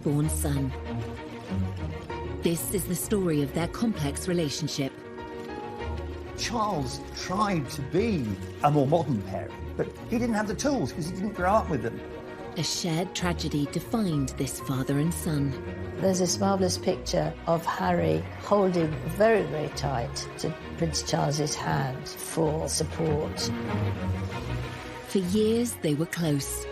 firstborn son. This is the story of their complex relationship. Charles tried to be a more modern parent, but he didn't have the tools because he didn't grow up with them. A shared tragedy defined this father and son. There's this marvellous picture of Harry holding very, very tight to Prince Charles's hand for support. For years, they were close.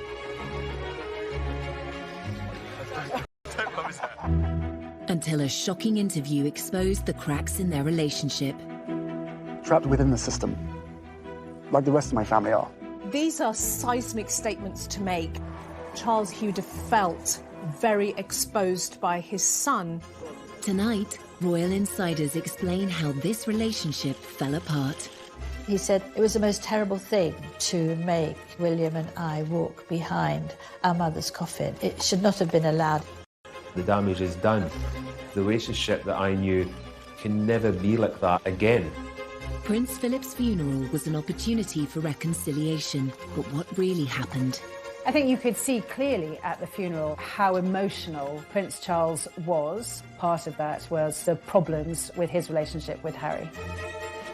Until a shocking interview exposed the cracks in their relationship. Trapped within the system, like the rest of my family are. These are seismic statements to make. Charles Hewder felt very exposed by his son. Tonight, royal insiders explain how this relationship fell apart. He said it was the most terrible thing to make William and I walk behind our mother's coffin. It should not have been allowed. The damage is done. The relationship that I knew can never be like that again. Prince Philip's funeral was an opportunity for reconciliation, but what really happened? I think you could see clearly at the funeral how emotional Prince Charles was. Part of that was the problems with his relationship with Harry.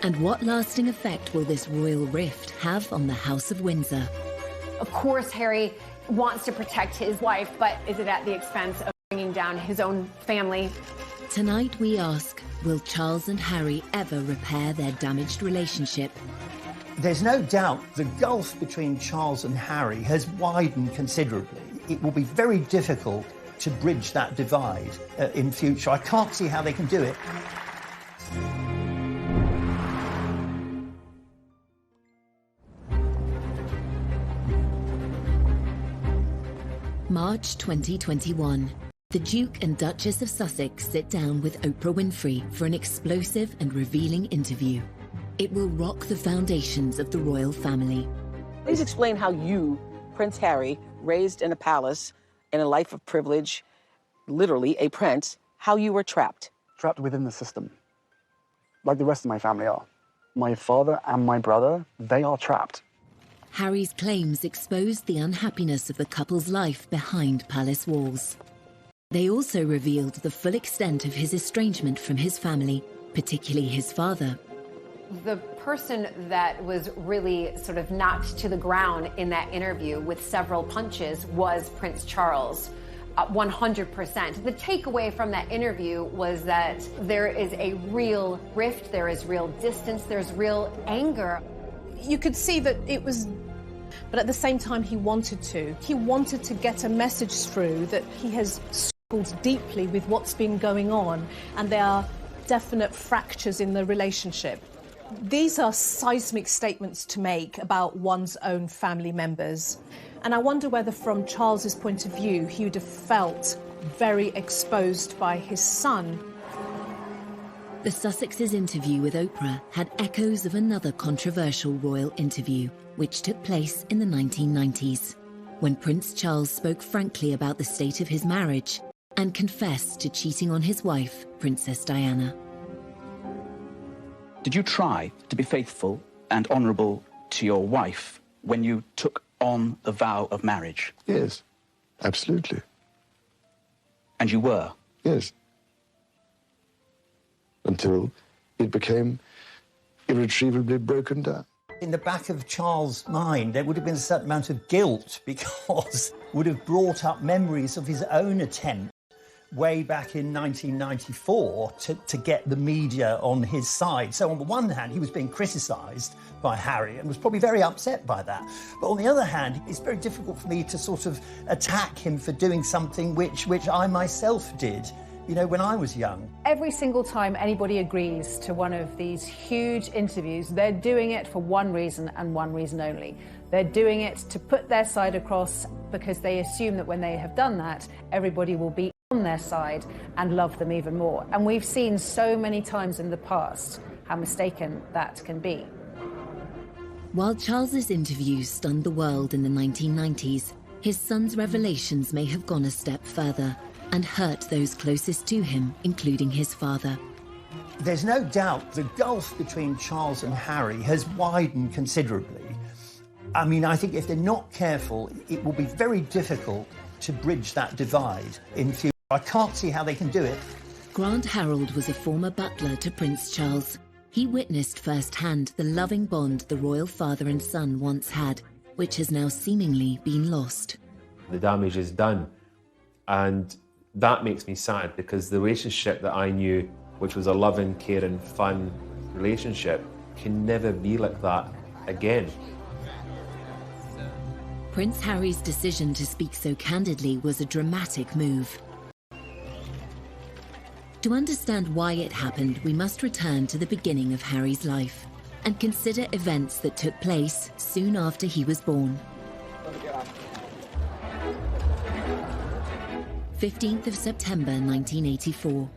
And what lasting effect will this royal rift have on the House of Windsor? Of course, Harry wants to protect his wife, but is it at the expense of bringing down his own family? Tonight we ask, will Charles and Harry ever repair their damaged relationship? There's no doubt the gulf between Charles and Harry has widened considerably. It will be very difficult to bridge that divide in future. I can't see how they can do it. March 2021. The Duke and Duchess of Sussex sit down with Oprah Winfrey for an explosive and revealing interview. It will rock the foundations of the royal family. Please explain how you, Prince Harry, raised in a palace, in a life of privilege, literally a prince, how you were trapped. Trapped within the system, like the rest of my family are. My father and my brother, they are trapped. Harry's claims exposed the unhappiness of the couple's life behind palace walls. They also revealed the full extent of his estrangement from his family, particularly his father. The person that was really sort of knocked to the ground in that interview with several punches was Prince Charles. 100%. The takeaway from that interview was that there is a real rift, there is real distance, there's real anger. You could see that it was, but at the same time he wanted to. He wanted to get a message through that he has struggled deeply with what's been going on, and there are definite fractures in the relationship. These are seismic statements to make about one's own family members. And I wonder whether, from Charles's point of view, he would have felt very exposed by his son. The Sussexes' interview with Oprah had echoes of another controversial royal interview, which took place in the 1990s, when Prince Charles spoke frankly about the state of his marriage and confessed to cheating on his wife, Princess Diana. Did you try to be faithful and honourable to your wife when you took on the vow of marriage? Yes, absolutely. And you were? Yes. Until it became irretrievably broken down. In the back of Charles' mind, there would have been a certain amount of guilt because it would have brought up memories of his own attempt way back in 1994 to get the media on his side. So on the one hand, he was being criticised by Harry and was probably very upset by that. But on the other hand, it's very difficult for me to sort of attack him for doing something which I myself did, you know, when I was young. Every single time anybody agrees to one of these huge interviews, they're doing it for one reason and one reason only. They're doing it to put their side across because they assume that when they have done that, everybody will be on their side and love them even more. And we've seen so many times in the past how mistaken that can be. While Charles's interviews stunned the world in the 1990s, his son's revelations may have gone a step further and hurt those closest to him, including his father. There's no doubt the gulf between Charles and Harry has widened considerably. I mean, I think if they're not careful, it will be very difficult to bridge that divide in future. I can't see how they can do it. Grant Harold was a former butler to Prince Charles. He witnessed firsthand the loving bond the royal father and son once had, which has now seemingly been lost. The damage is done, and that makes me sad, because the relationship that I knew, which was a loving, caring, fun relationship, can never be like that again. Prince Harry's decision to speak so candidly was a dramatic move. To understand why it happened, we must return to the beginning of Harry's life and consider events that took place soon after he was born. 15th of September 1984.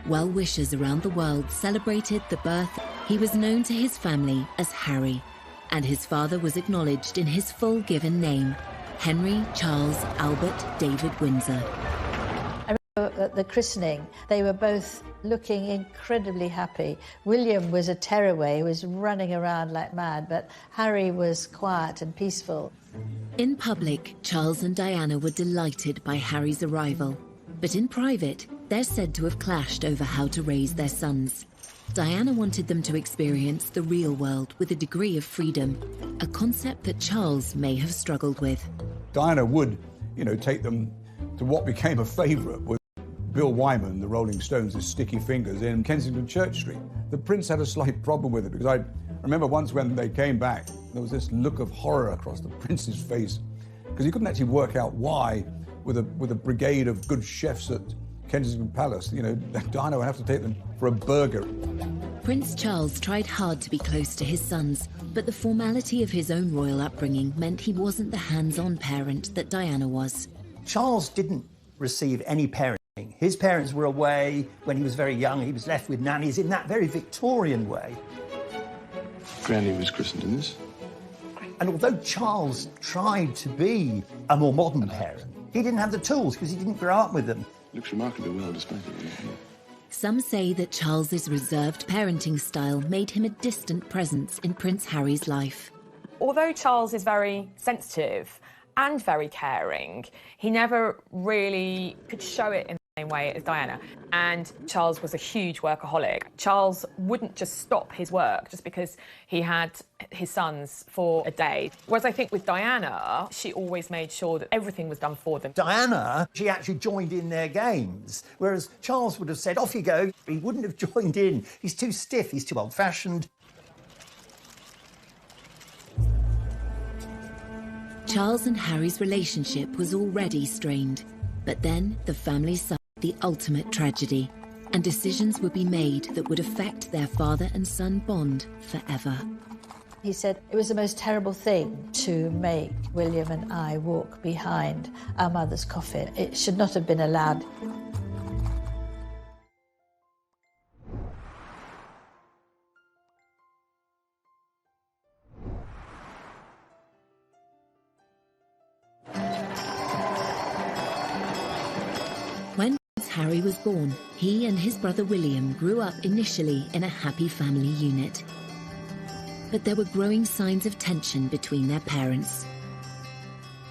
Well-wishers around the world celebrated the birth. He was known to his family as Harry, and his father was acknowledged in his full given name, Henry Charles Albert David Windsor. At the christening, they were both looking incredibly happy. William was a tearaway, he was running around like mad, but Harry was quiet and peaceful. In public, Charles and Diana were delighted by Harry's arrival, but in private, they're said to have clashed over how to raise their sons. Diana wanted them to experience the real world with a degree of freedom, a concept that Charles may have struggled with. Diana would, take them to what became a favourite with Bill Wyman, the Rolling Stones' Sticky Fingers in Kensington Church Street. The Prince had a slight problem with it, because I remember once when they came back, there was this look of horror across the Prince's face, because he couldn't actually work out why, with a brigade of good chefs at Kensington Palace, Diana would have to take them for a burger. Prince Charles tried hard to be close to his sons, but the formality of his own royal upbringing meant he wasn't the hands-on parent that Diana was. Charles didn't receive any parenting. His parents were away when he was very young. He was left with nannies in that very Victorian way. Granny was christened in this. And although Charles tried to be a more modern parent, he didn't have the tools because he didn't grow up with them. Looks remarkably well despite it. Some say that Charles's reserved parenting style made him a distant presence in Prince Harry's life. Although Charles is very sensitive and very caring, he never really could show it in the same way as Diana. And Charles was a huge workaholic. Charles wouldn't just stop his work just because he had his sons for a day. Whereas I think with Diana, she always made sure that everything was done for them. Diana, she actually joined in their games, whereas Charles would have said, off you go. He wouldn't have joined in. He's too stiff, he's too old-fashioned. Charles and Harry's relationship was already strained, but then the family suffered the ultimate tragedy, and decisions would be made that would affect their father and son bond forever. He said it was the most terrible thing to make William and I walk behind our mother's coffin. It should not have been allowed. When Prince Harry was born, he and his brother William grew up initially in a happy family unit. But there were growing signs of tension between their parents.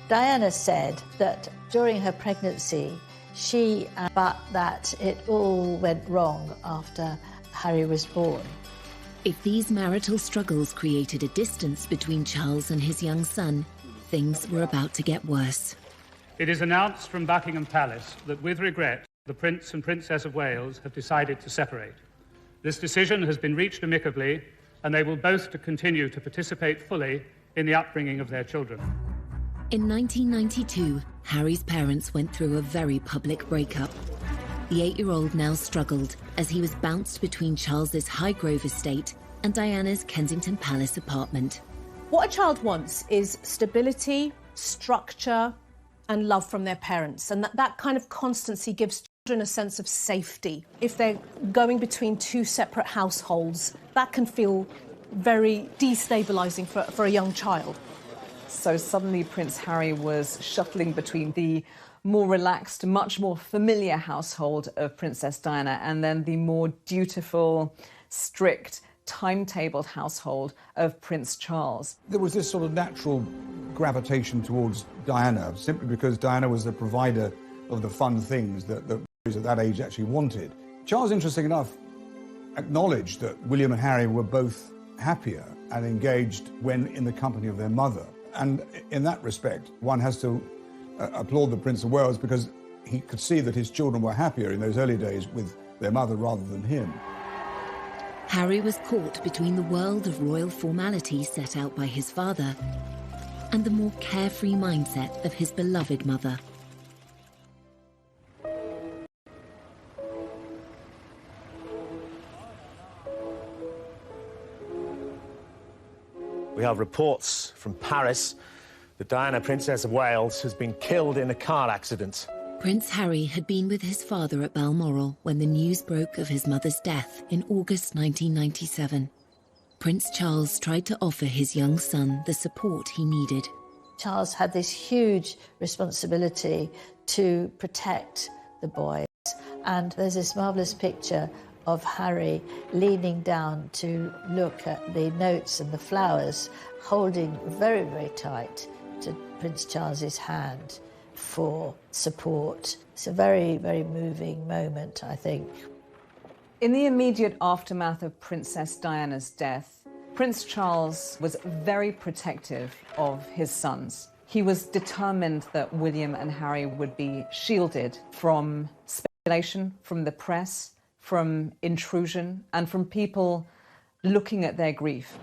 Diana said that during her pregnancy, but that it all went wrong after Harry was born. If these marital struggles created a distance between Charles and his young son, things were about to get worse. It is announced from Buckingham Palace that, with regret, the Prince and Princess of Wales have decided to separate. This decision has been reached amicably, and they will both continue to participate fully in the upbringing of their children. In 1992, Harry's parents went through a very public breakup. The 8-year-old now struggled as he was bounced between Charles's Highgrove estate and Diana's Kensington Palace apartment. What a child wants is stability, structure, and love from their parents, and that kind of constancy gives children a sense of safety. If they're going between two separate households, that can feel very destabilising for a young child. So suddenly Prince Harry was shuttling between the more relaxed, much more familiar household of Princess Diana and then the more dutiful, strict, timetabled household of Prince Charles. There was this sort of natural gravitation towards Diana, simply because Diana was the provider of the fun things that boys at that age actually wanted. Charles, interesting enough, acknowledged that William and Harry were both happier and engaged when in the company of their mother. And in that respect, one has to applaud the Prince of Wales, because he could see that his children were happier in those early days with their mother rather than him. Harry was caught between the world of royal formality set out by his father and the more carefree mindset of his beloved mother. We have reports from Paris that Diana, Princess of Wales, has been killed in a car accident. Prince Harry had been with his father at Balmoral when the news broke of his mother's death in August 1997. Prince Charles tried to offer his young son the support he needed. Charles had this huge responsibility to protect the boys, and there's this marvellous picture of Harry leaning down to look at the notes and the flowers, holding very, very tight to Prince Charles's hand for support. It's a very, very moving moment, I think. In the immediate aftermath of Princess Diana's death, Prince Charles was very protective of his sons. He was determined that William and Harry would be shielded from speculation, from the press, from intrusion, and from people looking at their grief.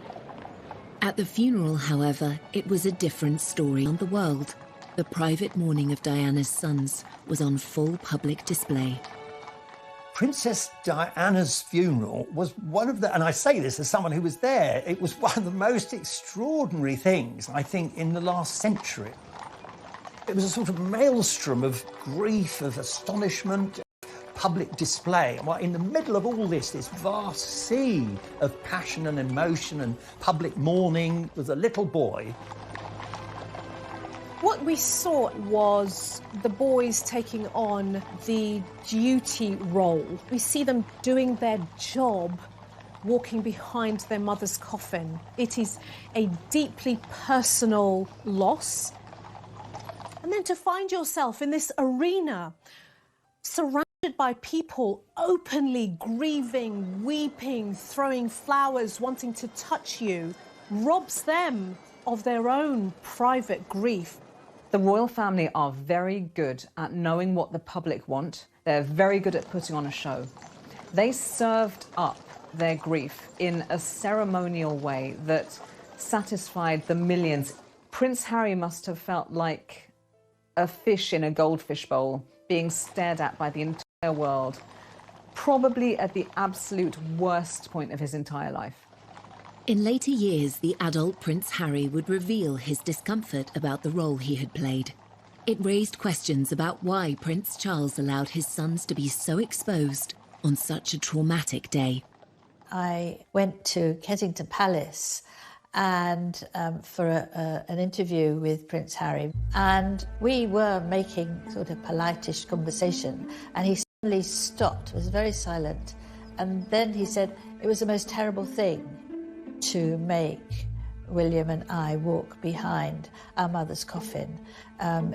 At the funeral, however, it was a different story on the world. The private mourning of Diana's sons was on full public display. Princess Diana's funeral was one of the, and I say this as someone who was there, it was one of the most extraordinary things, I think, in the last century. It was a sort of maelstrom of grief, of astonishment, public display. And in the middle of all this vast sea of passion and emotion and public mourning was a little boy. What we saw was the boys taking on the duty role. We see them doing their job, walking behind their mother's coffin. It is a deeply personal loss. And then to find yourself in this arena, surrounded by people openly grieving, weeping, throwing flowers, wanting to touch you, robs them of their own private grief. The royal family are very good at knowing what the public want. They're very good at putting on a show. They served up their grief in a ceremonial way that satisfied the millions. Prince Harry must have felt like a fish in a goldfish bowl, being stared at by the entire world, probably at the absolute worst point of his entire life. In later years, the adult Prince Harry would reveal his discomfort about the role he had played. It raised questions about why Prince Charles allowed his sons to be so exposed on such a traumatic day. I went to Kensington Palace and for an interview with Prince Harry, and we were making sort of politish conversation, and he suddenly stopped, was very silent, and then he said, "It was the most terrible thing to make William and I walk behind our mother's coffin.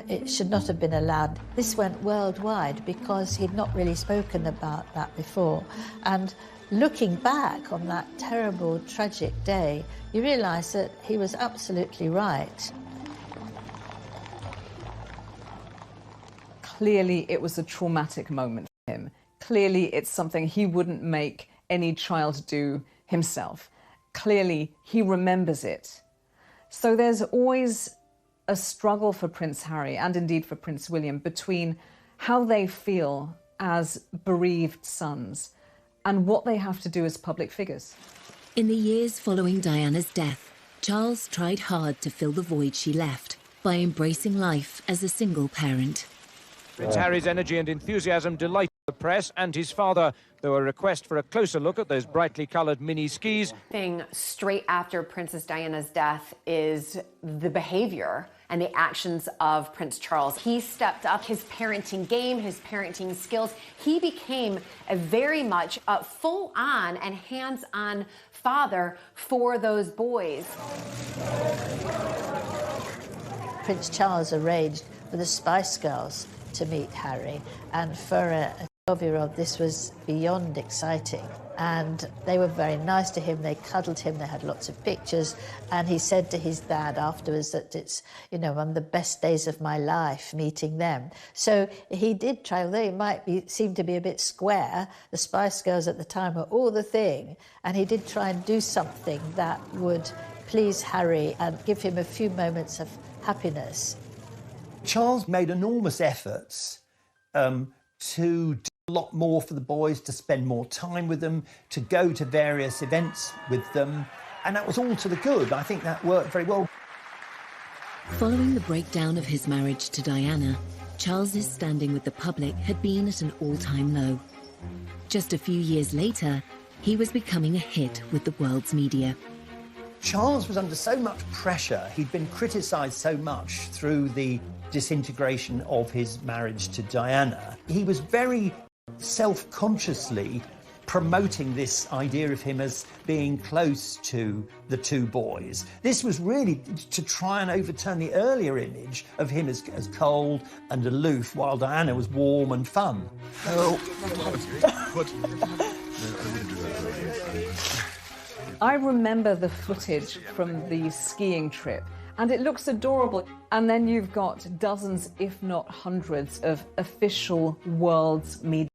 It should not have been allowed." This went worldwide because he'd not really spoken about that before. And looking back on that terrible, tragic day, you realise that he was absolutely right. Clearly, it was a traumatic moment for him. Clearly, it's something he wouldn't make any child do himself. Clearly, he remembers it. So there's always a struggle for Prince Harry, and indeed for Prince William, between how they feel as bereaved sons and what they have to do as public figures. In the years following Diana's death, Charles tried hard to fill the void she left by embracing life as a single parent. Prince Harry's energy and enthusiasm delighted the press and his father, though a request for a closer look at those brightly coloured mini skis. Thing straight after Princess Diana's death is the behaviour and the actions of Prince Charles. He stepped up his parenting game, his parenting skills. He became a very much full-on and hands-on father for those boys. Prince Charles arranged for the Spice Girls to meet Harry, and for a 12-year-old this was beyond exciting. And they were very nice to him, they cuddled him, they had lots of pictures, and he said to his dad afterwards that it's, you know, one of the best days of my life meeting them. So he did try, although he seem to be a bit square, the Spice Girls at the time were all the thing, and he did try and do something that would please Harry and give him a few moments of happiness. Charles made enormous efforts to do a lot more for the boys, to spend more time with them, to go to various events with them, and that was all to the good. I think that worked very well. Following the breakdown of his marriage to Diana, Charles's standing with the public had been at an all-time low. Just a few years later, he was becoming a hit with the world's media. Charles was under so much pressure. He'd been criticised so much through the disintegration of his marriage to Diana. He was very self-consciously promoting this idea of him as being close to the two boys. This was really to try and overturn the earlier image of him as cold and aloof, while Diana was warm and fun. Oh. I remember the footage from the skiing trip, and it looks adorable. And then you've got dozens, if not hundreds, of official world's media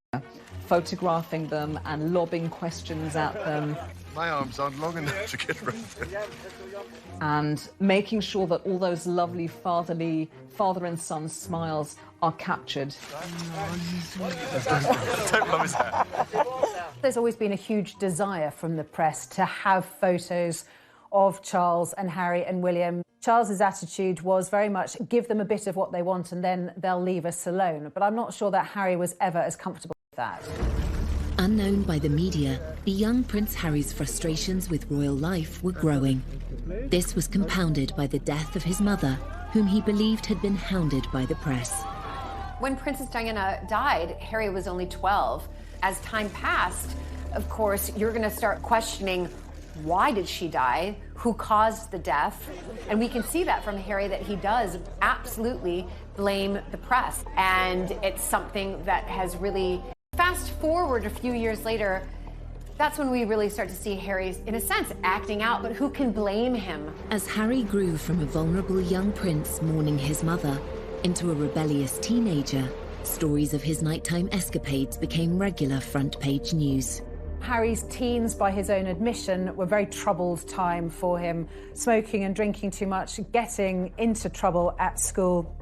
photographing them and lobbing questions at them. My arms aren't long enough to get around there. And making sure that all those lovely father and son smiles are captured. Don't love his hair. There's always been a huge desire from the press to have photos of Charles and Harry and William. Charles's attitude was very much give them a bit of what they want and then they'll leave us alone. But I'm not sure that Harry was ever as comfortable with that. Unknown by the media, the young Prince Harry's frustrations with royal life were growing. This was compounded by the death of his mother, whom he believed had been hounded by the press. When Princess Diana died, Harry was only 12. As time passed, of course, you're going to start questioning, why did she die? Who caused the death? And we can see that from Harry, that he does absolutely blame the press. And it's something that has really, fast forward a few years later, that's when we really start to see Harry, in a sense, acting out, but who can blame him? As Harry grew from a vulnerable young prince mourning his mother into a rebellious teenager, stories of his nighttime escapades became regular front-page news. Harry's teens, by his own admission, were a very troubled time for him. Smoking and drinking too much, getting into trouble at school,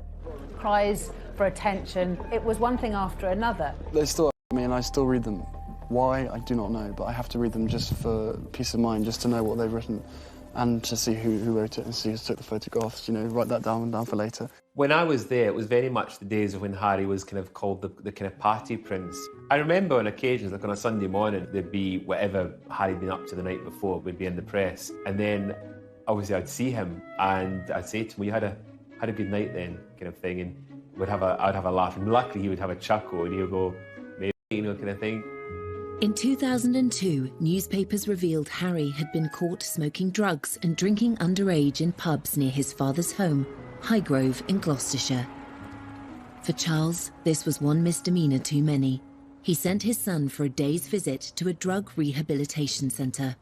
cries for attention. It was one thing after another. They still me and I still read them. Why, I do not know, but I have to read them just for peace of mind, just to know what they've written and to see who wrote it and see who took the photographs, you know, write that down for later. When I was there, it was very much the days of when Harry was kind of called the kind of party prince. I remember on occasions, like on a Sunday morning, there'd be whatever Harry'd been up to the night before would be in the press. And then, obviously, I'd see him and I'd say to him, well, you had a good night then, kind of thing. And I'd have a laugh. And luckily, he would have a chuckle and he would go, maybe, you know, kind of thing. In 2002, newspapers revealed Harry had been caught smoking drugs and drinking underage in pubs near his father's home, Highgrove in Gloucestershire. For Charles, this was one misdemeanour too many. He sent his son for a day's visit to a drug rehabilitation centre.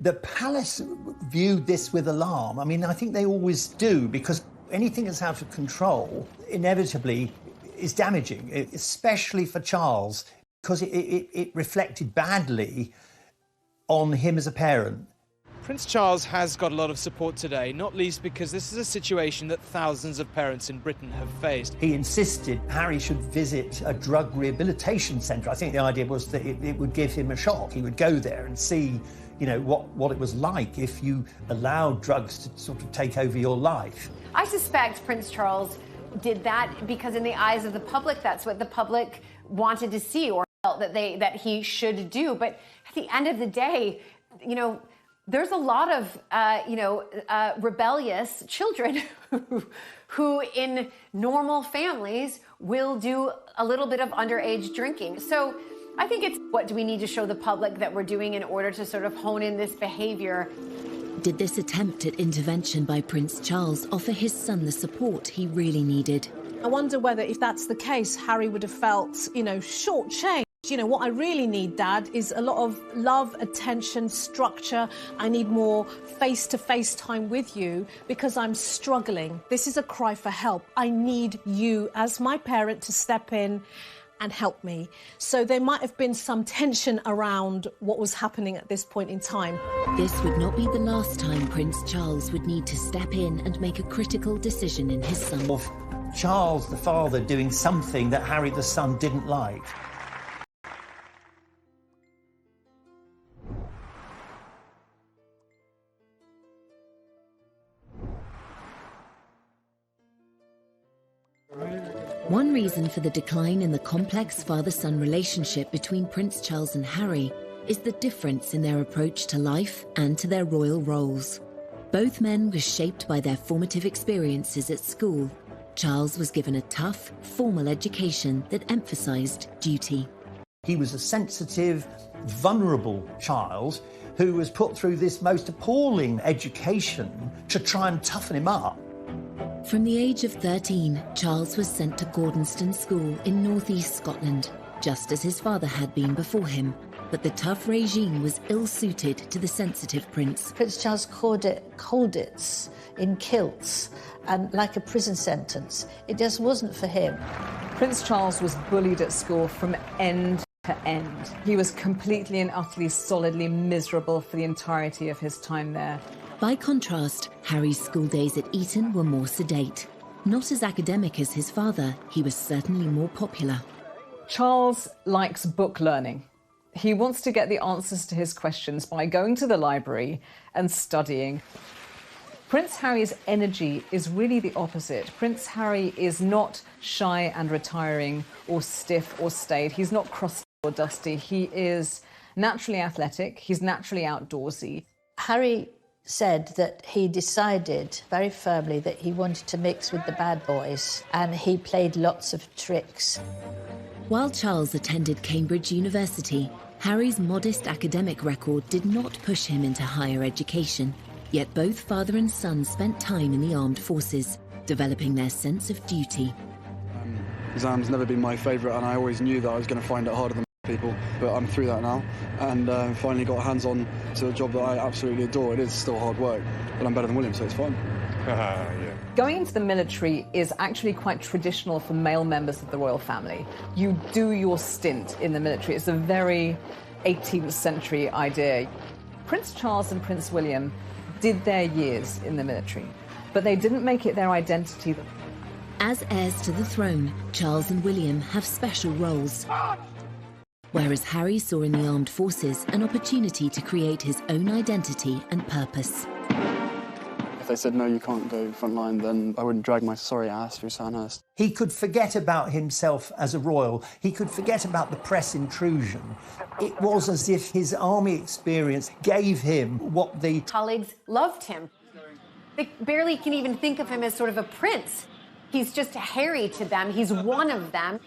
The palace viewed this with alarm. I mean, I think they always do, because anything that's out of control inevitably is damaging, especially for Charles, because it reflected badly on him as a parent. Prince Charles has got a lot of support today, not least because this is a situation that thousands of parents in Britain have faced. He insisted Harry should visit a drug rehabilitation centre. I think the idea was that it would give him a shock. He would go there and see, you know, what it was like if you allowed drugs to sort of take over your life. I suspect Prince Charles did that because in the eyes of the public, that's what the public wanted to see or felt that he should do. But at the end of the day, you know, there's a lot of, rebellious children who in normal families will do a little bit of underage drinking. So I think it's what do we need to show the public that we're doing in order to sort of hone in this behavior. Did this attempt at intervention by Prince Charles offer his son the support he really needed? I wonder whether, if that's the case, Harry would have felt, shortchanged. What I really need, Dad, is a lot of love, attention, structure. I need more face-to-face time with you because I'm struggling. This is a cry for help. I need you as my parent to step in and help me. So there might have been some tension around what was happening at this point in time. This would not be the last time Prince Charles would need to step in and make a critical decision in his son. Of Charles, the father, doing something that Harry, the son, didn't like. One reason for the decline in the complex father-son relationship between Prince Charles and Harry is the difference in their approach to life and to their royal roles. Both men were shaped by their formative experiences at school. Charles was given a tough, formal education that emphasized duty. He was a sensitive, vulnerable child who was put through this most appalling education to try and toughen him up. From the age of 13, Charles was sent to Gordonston School in northeast Scotland, just as his father had been before him. But the tough regime was ill-suited to the sensitive prince. Prince Charles called it Colditz in kilts, and like a prison sentence. It just wasn't for him. Prince Charles was bullied at school from end to end. He was completely and utterly, solidly miserable for the entirety of his time there. By contrast, Harry's school days at Eton were more sedate. Not as academic as his father, he was certainly more popular. Charles likes book learning. He wants to get the answers to his questions by going to the library and studying. Prince Harry's energy is really the opposite. Prince Harry is not shy and retiring or stiff or staid. He's not crusty or dusty. He is naturally athletic. He's naturally outdoorsy. Harry said that he decided very firmly that he wanted to mix with the bad boys, and he played lots of tricks. While Charles attended Cambridge University, Harry's modest academic record did not push him into higher education. Yet both father and son spent time in the armed forces, developing their sense of duty. Exams never been my favourite, and I always knew that I was going to find it harder than people, but I'm through that now, and finally got hands-on to a job that I absolutely adore. It is still hard work, but I'm better than William, so it's fine. Yeah. Going into the military is actually quite traditional for male members of the royal family. You do your stint in the military. It's a very 18th century idea. Prince Charles and Prince William did their years in the military, but they didn't make it their identity. As heirs to the throne, Charles and William have special roles. Whereas Harry saw in the armed forces an opportunity to create his own identity and purpose. If they said, no, you can't go frontline, then I wouldn't drag my sorry ass through Sandhurst. He could forget about himself as a royal. He could forget about the press intrusion. It was as if his army experience gave him what the colleagues loved him. They barely can even think of him as sort of a prince. He's just Harry to them. He's one of them.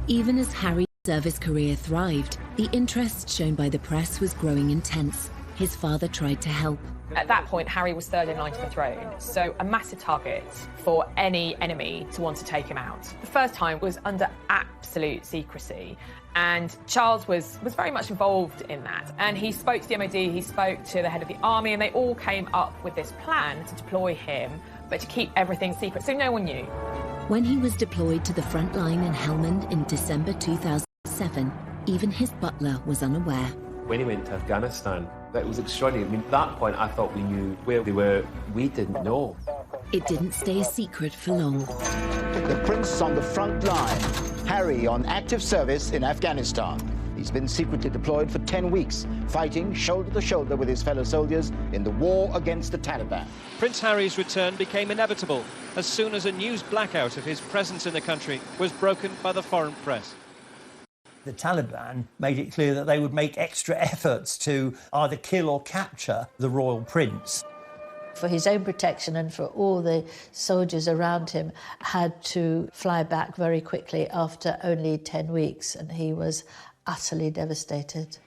Even as Harry's service career thrived, the interest shown by the press was growing intense. His father tried to help. At that point, Harry was third in line to the throne, so a massive target for any enemy to want to take him out. The first time was under absolute secrecy, and Charles was very much involved in that. And he spoke to the MOD, he spoke to the head of the army, and they all came up with this plan to deploy him, but to keep everything secret, so no one knew. When he was deployed to the front line in Helmand in December 2007, even his butler was unaware. When he went to Afghanistan, that was extraordinary. I mean, at that point, I thought we knew where they were. We didn't know. It didn't stay a secret for long. The prince on the front line, Harry on active service in Afghanistan. He's been secretly deployed for 10 weeks, fighting shoulder to shoulder with his fellow soldiers in the war against the Taliban. Prince Harry's return became inevitable as soon as a news blackout of his presence in the country was broken by the foreign press. The Taliban made it clear that they would make extra efforts to either kill or capture the royal prince. For his own protection and for all the soldiers around him, had to fly back very quickly after only 10 weeks, and he was utterly devastated.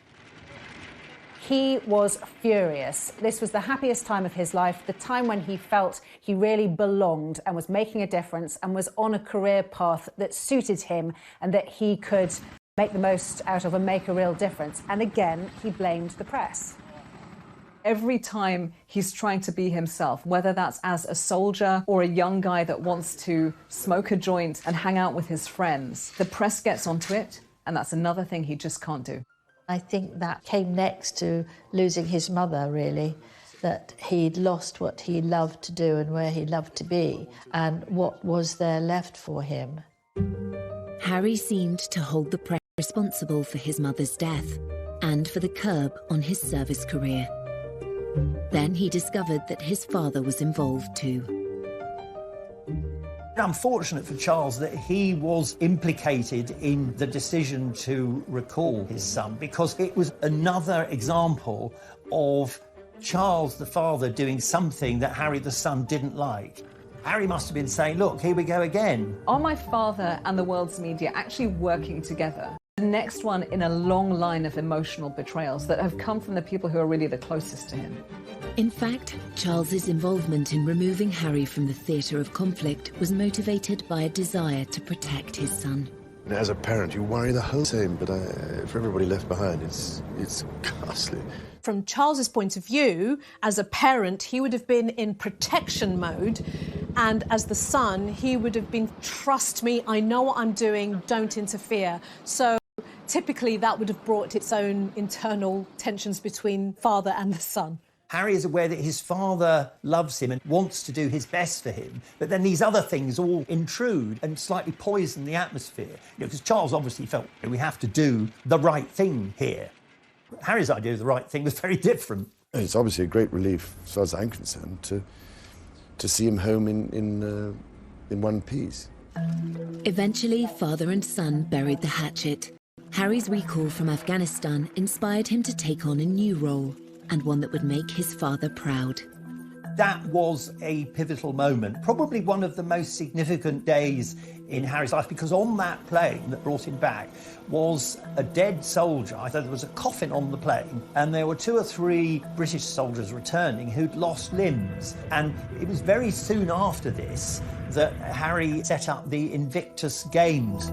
He was furious. This was the happiest time of his life, the time when he felt he really belonged and was making a difference and was on a career path that suited him and that he could make the most out of and make a real difference. And again, he blamed the press. Every time he's trying to be himself, whether that's as a soldier or a young guy that wants to smoke a joint and hang out with his friends, the press gets onto it, and that's another thing he just can't do. I think that came next to losing his mother, really, that he'd lost what he loved to do and where he loved to be, and what was there left for him. Harry seemed to hold the press responsible for his mother's death and for the curb on his service career. Then he discovered that his father was involved too. Unfortunate for Charles that he was implicated in the decision to recall his son, because it was another example of Charles the father doing something that Harry the son didn't like. Harry must have been saying, look, here we go again. Are my father and the world's media actually working together? The next one in a long line of emotional betrayals that have come from the people who are really the closest to him. In fact, Charles's involvement in removing Harry from the theatre of conflict was motivated by a desire to protect his son. As a parent, you worry the whole time, but for everybody left behind, it's ghastly. From Charles's point of view, as a parent, he would have been in protection mode, and as the son, he would have been, trust me, I know what I'm doing, don't interfere. So typically that would have brought its own internal tensions between father and the son. Harry is aware that his father loves him and wants to do his best for him, but then these other things all intrude and slightly poison the atmosphere. Because Charles obviously felt we have to do the right thing here. Harry's idea of the right thing was very different. It's obviously a great relief, as far as I'm concerned, to see him home in one piece. Eventually, father and son buried the hatchet. Harry's recall from Afghanistan inspired him to take on a new role, and one that would make his father proud. That was a pivotal moment, probably one of the most significant days in Harry's life, because on that plane that brought him back was a dead soldier. I thought there was a coffin on the plane, and there were 2 or 3 British soldiers returning who'd lost limbs. And it was very soon after this that Harry set up the Invictus Games.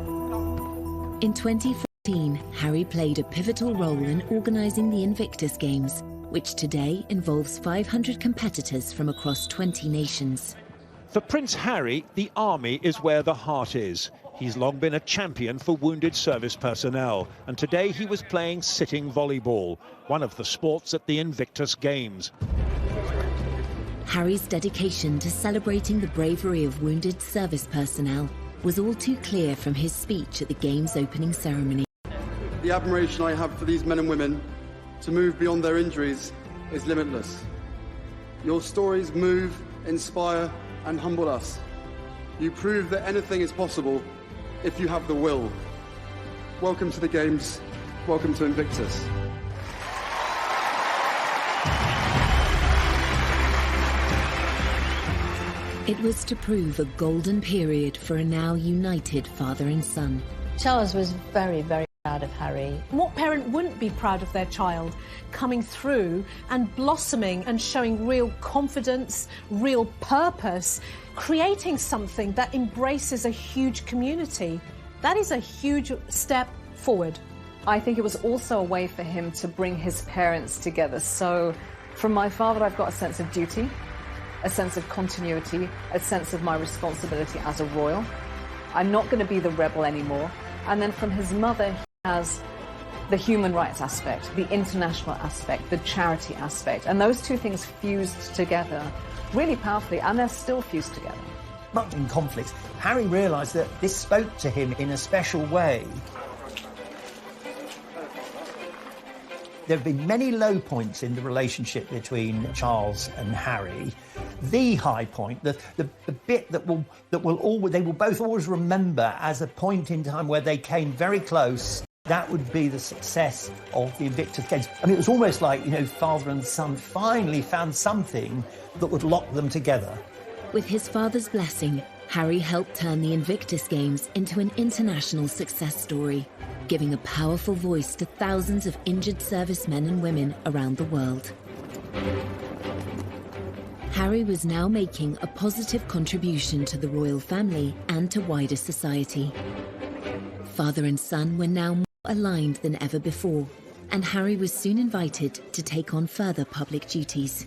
In 2014, Harry played a pivotal role in organising the Invictus Games, which today involves 500 competitors from across 20 nations. For Prince Harry, the army is where the heart is. He's long been a champion for wounded service personnel, and today he was playing sitting volleyball, one of the sports at the Invictus Games. Harry's dedication to celebrating the bravery of wounded service personnel was all too clear from his speech at the Games opening ceremony. The admiration I have for these men and women to move beyond their injuries is limitless. Your stories move, inspire, and humble us. You prove that anything is possible if you have the will. Welcome to the Games. Welcome to Invictus. It was to prove a golden period for a now united father and son. Charles was very, very proud of Harry. What parent wouldn't be proud of their child coming through and blossoming and showing real confidence, real purpose, creating something that embraces a huge community? That is a huge step forward. I think it was also a way for him to bring his parents together. So from my father, I've got a sense of duty, a sense of continuity, a sense of my responsibility as a royal. I'm not going to be the rebel anymore. And then from his mother, he has the human rights aspect, the international aspect, the charity aspect. And those two things fused together really powerfully, and they're still fused together. Much in conflicts, Harry realised that this spoke to him in a special way. There have been many low points in the relationship between Charles and Harry. The high point, the bit that they will both always remember as a point in time where they came very close. That would be the success of the Invictus Games. I mean, it was almost like, father and son finally found something that would lock them together. With his father's blessing, Harry helped turn the Invictus Games into an international success story, giving a powerful voice to thousands of injured servicemen and women around the world. Harry was now making a positive contribution to the royal family and to wider society. Father and son were now more aligned than ever before, and Harry was soon invited to take on further public duties.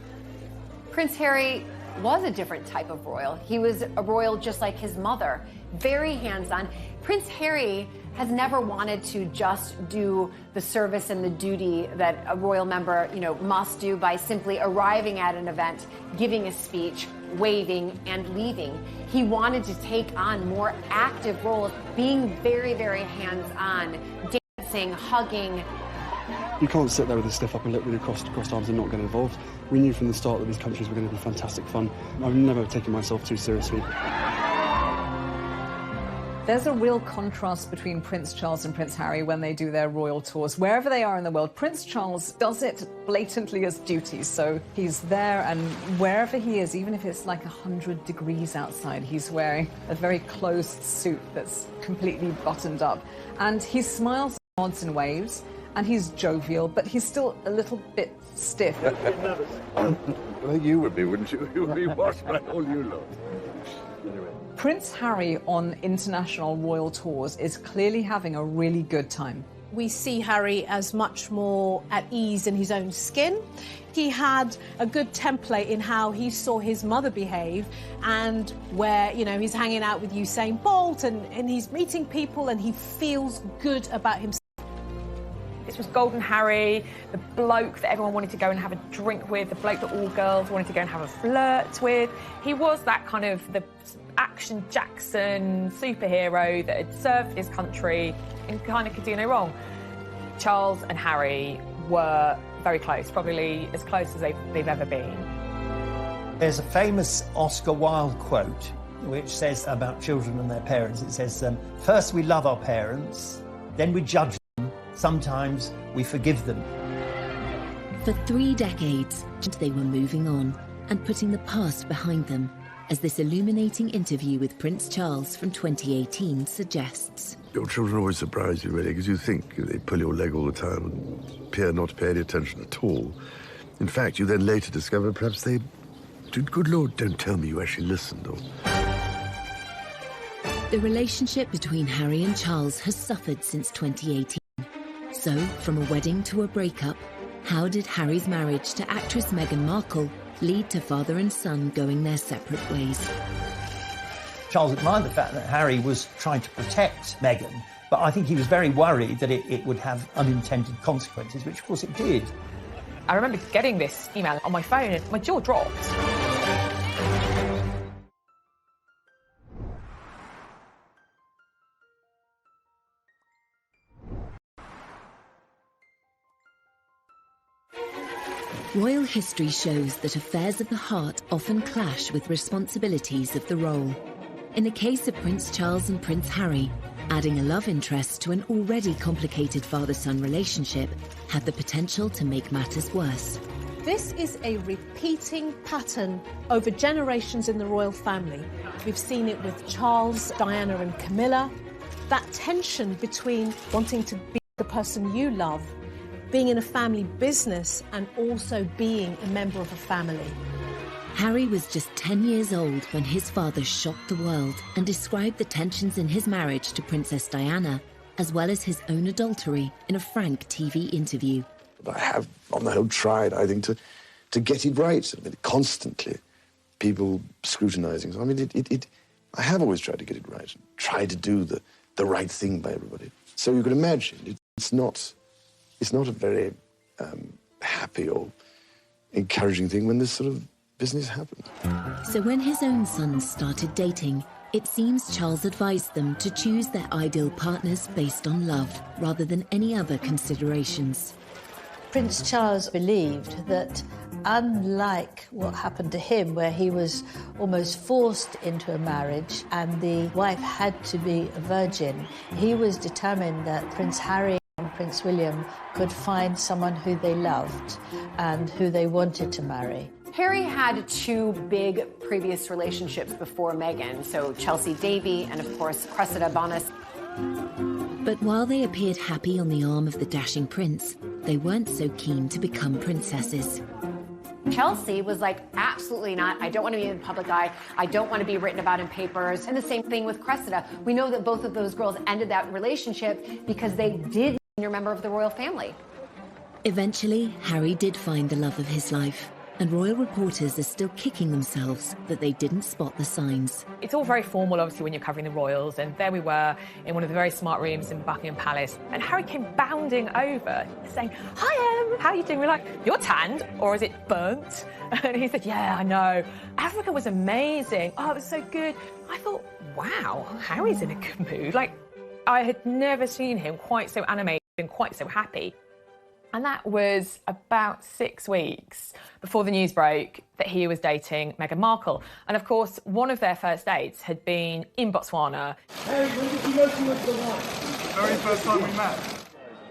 Prince Harry was a different type of royal. He was a royal just like his mother, very hands-on. Prince Harry has never wanted to just do the service and the duty that a royal member, must do by simply arriving at an event, giving a speech, waving, and leaving. He wanted to take on more active roles, being very, very hands-on, dancing, hugging. You can't sit there with a stiff upper lip with your crossed arms and not get involved. We knew from the start that these countries were going to be fantastic fun. I've never taken myself too seriously. There's a real contrast between Prince Charles and Prince Harry when they do their royal tours. Wherever they are in the world, Prince Charles does it blatantly as duty. So he's there, and wherever he is, even if it's like 100 degrees outside, he's wearing a very closed suit that's completely buttoned up. And he smiles, nods and waves, and he's jovial, but he's still a little bit stiff. Well, you would be, wouldn't you? You would be washed by all you lot. Prince Harry on international royal tours is clearly having a really good time. We see Harry as much more at ease in his own skin. He had a good template in how he saw his mother behave, and where, he's hanging out with Usain Bolt and he's meeting people and he feels good about himself. This was Golden Harry, the bloke that everyone wanted to go and have a drink with, the bloke that all girls wanted to go and have a flirt with. He was that kind of the action Jackson superhero that had served his country and kind of could do no wrong. Charles and Harry were very close, probably as close as they've ever been. There's a famous Oscar Wilde quote which says about children and their parents. It says, first we love our parents, then we judge them, sometimes we forgive them. For 3 decades, they were moving on and putting the past behind them, as this illuminating interview with Prince Charles from 2018 suggests. Your children always surprise you, really, because you think they pull your leg all the time and appear not to pay any attention at all. In fact, you then later discover perhaps they did. Good Lord, don't tell me you actually listened. Or... The relationship between Harry and Charles has suffered since 2018. So, from a wedding to a breakup, how did Harry's marriage to actress Meghan Markle lead to father and son going their separate ways? Charles admired the fact that Harry was trying to protect Meghan, but I think he was very worried that it would have unintended consequences, which of course it did. I remember getting this email on my phone and my jaw dropped. Royal history shows that affairs of the heart often clash with responsibilities of the role. In the case of Prince Charles and Prince Harry, adding a love interest to an already complicated father-son relationship had the potential to make matters worse. This is a repeating pattern over generations in the royal family. We've seen it with Charles, Diana and Camilla. That tension between wanting to be the person you love, being in a family business and also being a member of a family. Harry was just 10 years old when his father shocked the world and described the tensions in his marriage to Princess Diana, as well as his own adultery, in a frank TV interview. I have, on the whole, tried, I think, to get it right. I mean, constantly, people scrutinising. So, I mean, I have always tried to get it right, try to do the right thing by everybody. So you can imagine, it's not a very happy or encouraging thing when this sort of business happens. So when his own sons started dating, it seems Charles advised them to choose their ideal partners based on love, rather than any other considerations. Prince Charles believed that, unlike what happened to him, where he was almost forced into a marriage and the wife had to be a virgin, he was determined that Prince Harry Prince William could find someone who they loved and who they wanted to marry. Harry had two big previous relationships before Meghan, so Chelsea Davy and, of course, Cressida Bonas. But while they appeared happy on the arm of the dashing prince, they weren't so keen to become princesses. Chelsea was like, absolutely not. I don't want to be in the public eye. I don't want to be written about in papers. And the same thing with Cressida. We know that both of those girls ended that relationship because they did a member of the royal family. Eventually, Harry did find the love of his life, and royal reporters are still kicking themselves that they didn't spot the signs. It's all very formal, obviously, when you're covering the royals, and there we were in one of the very smart rooms in Buckingham Palace, and Harry came bounding over, saying, "Hi, Em, how are you doing?" We're like, "You're tanned, or is it burnt?" And he said, "Yeah, I know. Africa was amazing. Oh, it was so good." I thought, wow, Harry's in a good mood. Like, I had never seen him quite so animated and quite so happy. And that was about 6 weeks before the news broke that he was dating Meghan Markle. And of course, one of their first dates had been in Botswana. Hey, when did you know she was the one? Very first time we met.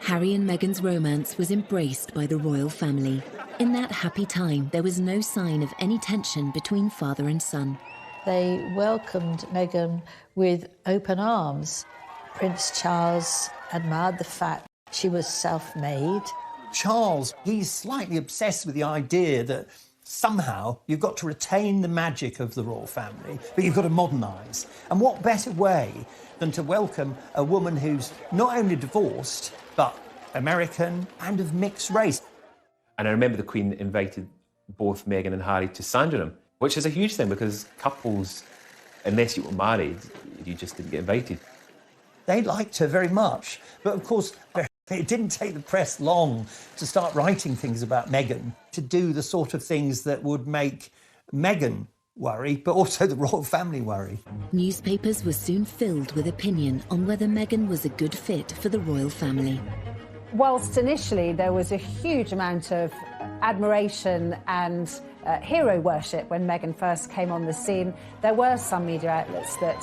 Harry and Meghan's romance was embraced by the royal family. In that happy time, there was no sign of any tension between father and son. They welcomed Meghan with open arms. Prince Charles admired the fact she was self-made. Charles, he's slightly obsessed with the idea that somehow you've got to retain the magic of the royal family, but you've got to modernise. And what better way than to welcome a woman who's not only divorced, but American and of mixed race. And I remember the Queen invited both Meghan and Harry to Sandringham, which is a huge thing because couples, unless you were married, you just didn't get invited. They liked her very much, but of course, it didn't take the press long to start writing things about Meghan, to do the sort of things that would make Meghan worry, but also the royal family worry. Newspapers were soon filled with opinion on whether Meghan was a good fit for the royal family. Whilst initially there was a huge amount of admiration and hero worship when Meghan first came on the scene, there were some media outlets that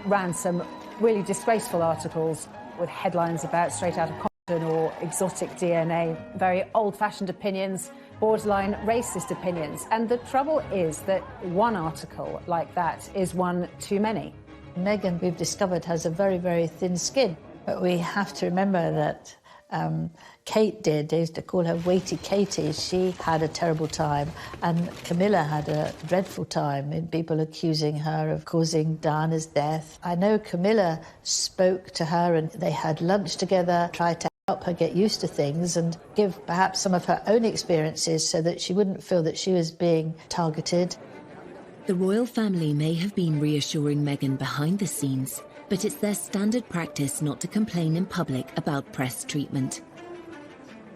ran some really disgraceful articles with headlines about straight out of Compton or exotic DNA, very old-fashioned opinions, borderline racist opinions. And the trouble is that one article like that is one too many. Meghan, we've discovered, has a very, very thin skin. But we have to remember that Kate did. They used to call her Weighty Katie. She had a terrible time, and Camilla had a dreadful time in people accusing her of causing Diana's death. I know Camilla spoke to her and they had lunch together, tried to help her get used to things and give perhaps some of her own experiences so that she wouldn't feel that she was being targeted. The royal family may have been reassuring Meghan behind the scenes, but it's their standard practice not to complain in public about press treatment.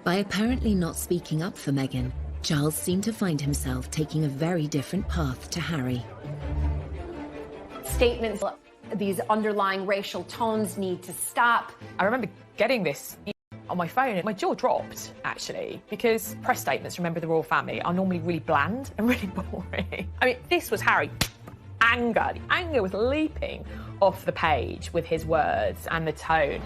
By apparently not speaking up for Meghan, Charles seemed to find himself taking a very different path to Harry. Statements, these underlying racial tones need to stop. I remember getting this on my phone and my jaw dropped, actually, because press statements, remember, the royal family are normally really bland and really boring. I mean, this was Harry. Anger. The anger was leaping off the page with his words and the tone.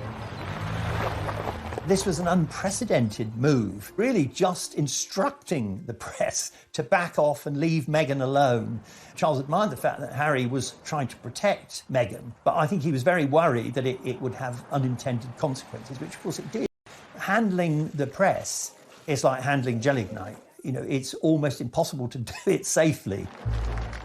This was an unprecedented move, really just instructing the press to back off and leave Meghan alone. Charles admired the fact that Harry was trying to protect Meghan, but I think he was very worried that it would have unintended consequences, which of course it did. Handling the press is like handling gelignite. You know, it's almost impossible to do it safely.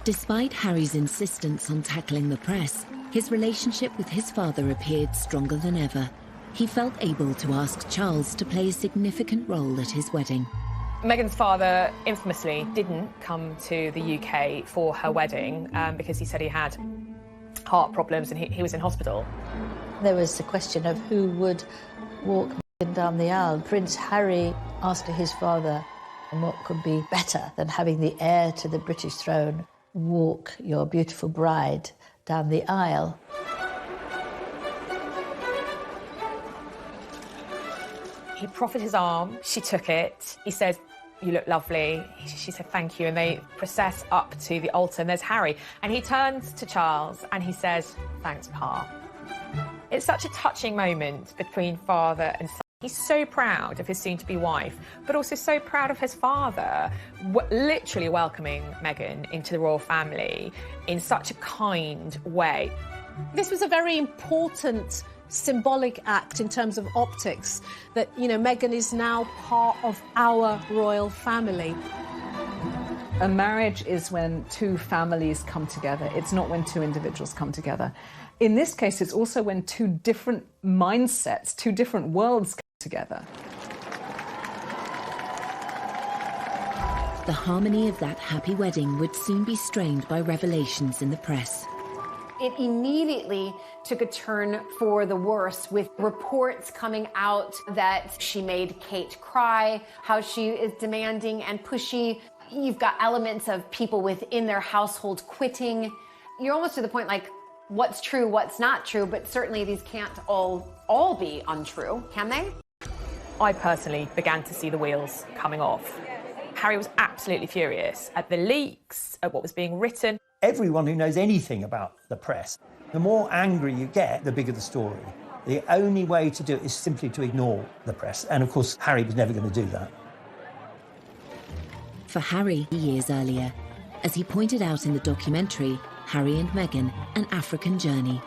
Despite Harry's insistence on tackling the press, his relationship with his father appeared stronger than ever. He felt able to ask Charles to play a significant role at his wedding. Meghan's father infamously didn't come to the UK for her wedding because he said he had heart problems and he was in hospital. There was the question of who would walk Meghan down the aisle. Prince Harry asked his father, and what could be better than having the heir to the British throne walk your beautiful bride down the aisle? He proffered his arm, she took it. He said, "You look lovely." She said, "Thank you." And they process up to the altar, and there's Harry. And he turns to Charles and he says, "Thanks, Pa." It's such a touching moment between father and son. He's so proud of his soon-to-be wife, but also so proud of his father, literally welcoming Meghan into the royal family in such a kind way. This was a very important symbolic act in terms of optics, that, you know, Meghan is now part of our royal family. A marriage is when two families come together. It's not when two individuals come together. In this case, it's also when two different mindsets, two different worlds come together. The harmony of that happy wedding would soon be strained by revelations in the press. It immediately took a turn for the worse, with reports coming out that she made Kate cry, how she is demanding and pushy. You've got elements of people within their household quitting. You're almost to the point like, what's true, what's not true, but certainly these can't all be untrue, can they? I personally began to see the wheels coming off. Harry was absolutely furious at the leaks, at what was being written. Everyone who knows anything about the press, the more angry you get, the bigger the story. The only way to do it is simply to ignore the press. And of course, Harry was never going to do that. For Harry, years earlier, as he pointed out in the documentary, Harry and Meghan, An African Journey.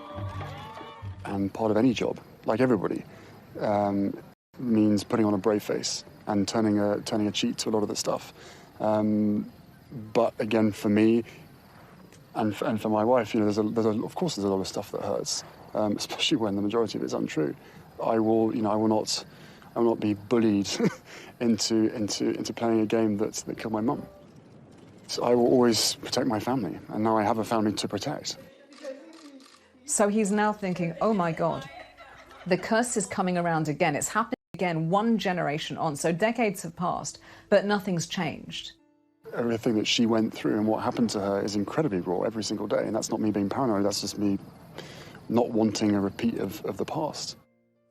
And part of any job, like everybody, means putting on a brave face and turning a cheek to a lot of the stuff. But again, for me, and for my wife, you know, of course there's a lot of stuff that hurts, especially when the majority of it's untrue. I will not be bullied into playing a game that killed my mum. So I will always protect my family, and now I have a family to protect. So he's now thinking, oh my God, the curse is coming around again. It's happening again, one generation on. So decades have passed, but nothing's changed. Everything that she went through and what happened to her is incredibly raw every single day, and that's not me being paranoid, that's just me not wanting a repeat of the past.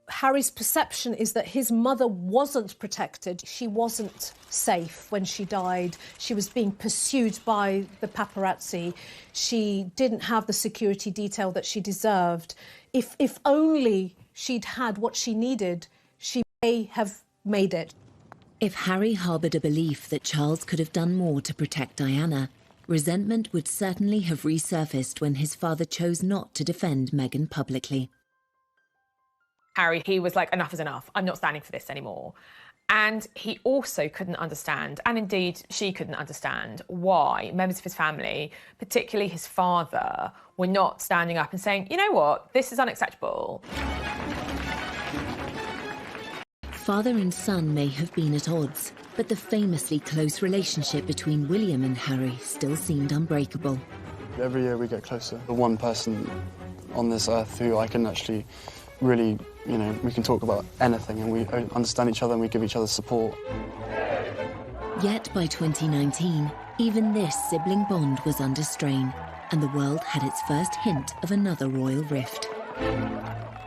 Harry's perception is that his mother wasn't protected. She wasn't safe when she died. She was being pursued by the paparazzi. She didn't have the security detail that she deserved. If only she'd had what she needed, she may have made it. If Harry harboured a belief that Charles could have done more to protect Diana, resentment would certainly have resurfaced when his father chose not to defend Meghan publicly. Harry, he was like, enough is enough. I'm not standing for this anymore. And he also couldn't understand, and indeed she couldn't understand, why members of his family, particularly his father, were not standing up and saying, you know what, this is unacceptable. Father and son may have been at odds, but the famously close relationship between William and Harry still seemed unbreakable. Every year we get closer. The one person on this earth who I can actually really, you know, we can talk about anything and we understand each other and we give each other support. Yet by 2019, even this sibling bond was under strain, and the world had its first hint of another royal rift.